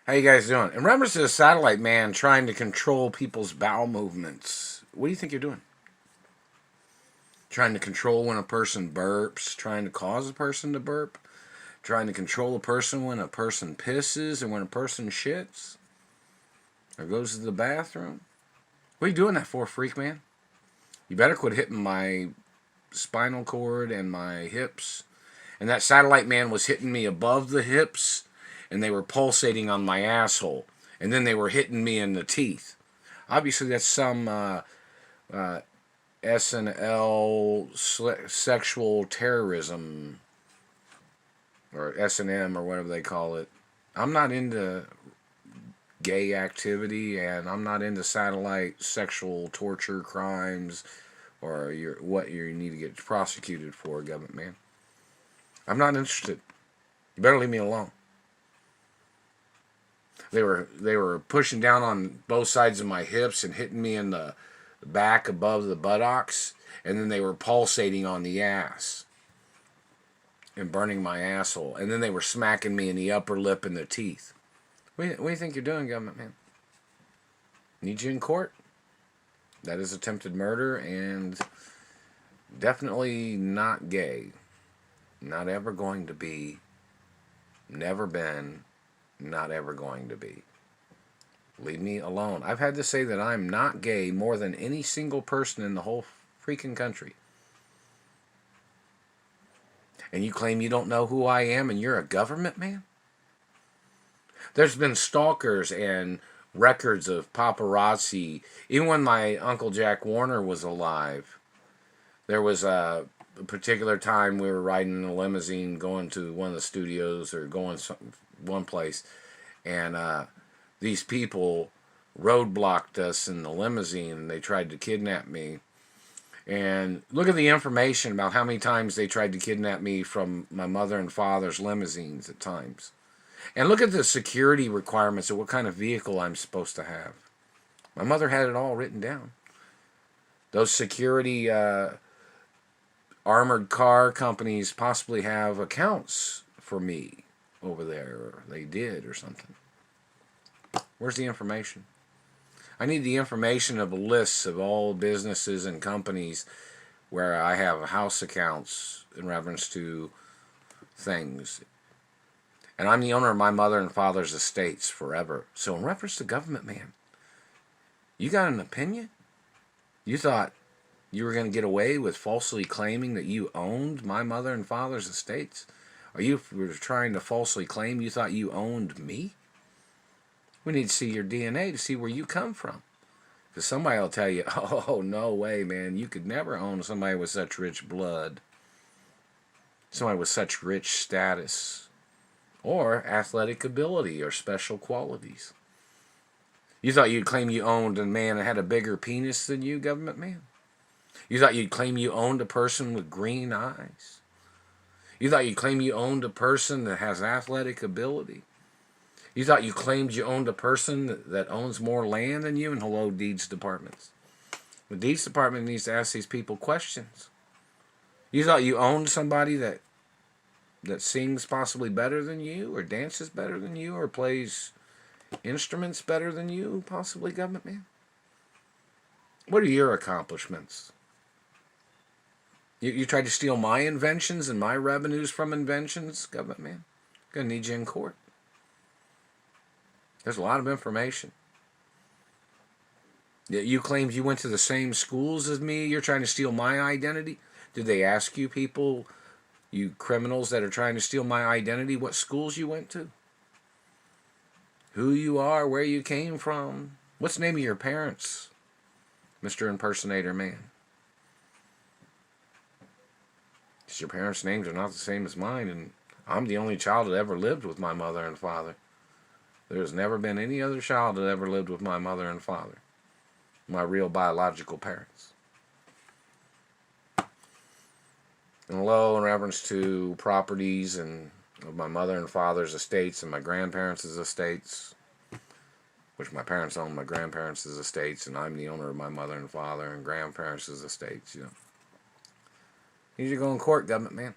How you guys doing? In reference to the satellite man trying to control people's bowel movements, what do you think you're doing? Trying to control when a person burps, trying to cause a person to burp, trying to control a person when a person pisses and when a person shits or goes to the bathroom. What are you doing that for, freak man? You better quit hitting my spinal cord and my hips. And that satellite man was hitting me above the hips, and they were pulsating on my asshole, and then they were hitting me in the teeth. Obviously, that's some S&L sexual terrorism, or S&M, or whatever they call it. I'm not into gay activity, and I'm not into satellite sexual torture crimes, or what you need to get prosecuted for, government man. I'm not interested. You better leave me alone. They were pushing down on both sides of my hips and hitting me in the back above the buttocks, and then they were pulsating on the ass and burning my asshole, and then they were smacking me in the upper lip and the teeth. What do you think you're doing, government man? Need you in court? That is attempted murder and definitely not gay. Not ever going to be. Never been. Not ever going to be. Leave me alone. I've had to say that I'm not gay more than any single person in the whole freaking country. And you claim you don't know who I am and you're a government man? There's been stalkers and records of paparazzi. Even when my Uncle Jack Warner was alive, there was a particular time we were riding in a limousine going to one of the studios or going one place, and these people roadblocked us in the limousine and they tried to kidnap me. And look at the information about how many times they tried to kidnap me from my mother and father's limousines at times. And look at the security requirements of what kind of vehicle I'm supposed to have. My mother had it all written down. Those security armored car companies possibly have accounts for me over there, or they did, or something. Where's the information? I need the information of lists of all businesses and companies where I have house accounts in reference to things. And I'm the owner of my mother and father's estates forever. So in reference to government man, you got an opinion? You thought you were going to get away with falsely claiming that you owned my mother and father's estates? Or you were trying to falsely claim you thought you owned me? We need to see your DNA to see where you come from. Because somebody will tell you, oh, no way, man. You could never own somebody with such rich blood. Somebody with such rich status. Or athletic ability or special qualities. You thought you'd claim you owned a man that had a bigger penis than you, government man? You thought you'd claim you owned a person with green eyes? You thought you'd claim you owned a person that has athletic ability? You thought you claimed you owned a person that owns more land than you? And hello, deeds departments. The deeds department needs to ask these people questions. You thought you owned somebody that sings possibly better than you, or dances better than you, or plays instruments better than you, possibly, government man? What are your accomplishments? You tried to steal my inventions and my revenues from inventions, government man? I'm going to need you in court. There's a lot of information. You claimed you went to the same schools as me. You're trying to steal my identity. Did they ask you people, you criminals that are trying to steal my identity, what schools you went to? Who you are, where you came from? What's the name of your parents, Mr. Impersonator Man? Because your parents' names are not the same as mine, and I'm the only child that ever lived with my mother and father. There's never been any other child that ever lived with my mother and father, my real biological parents. And hello, in reference to properties and of my mother and father's estates and my grandparents' estates, which my parents own my grandparents' estates, and I'm the owner of my mother and father and grandparents' estates. You need to go in court, government man.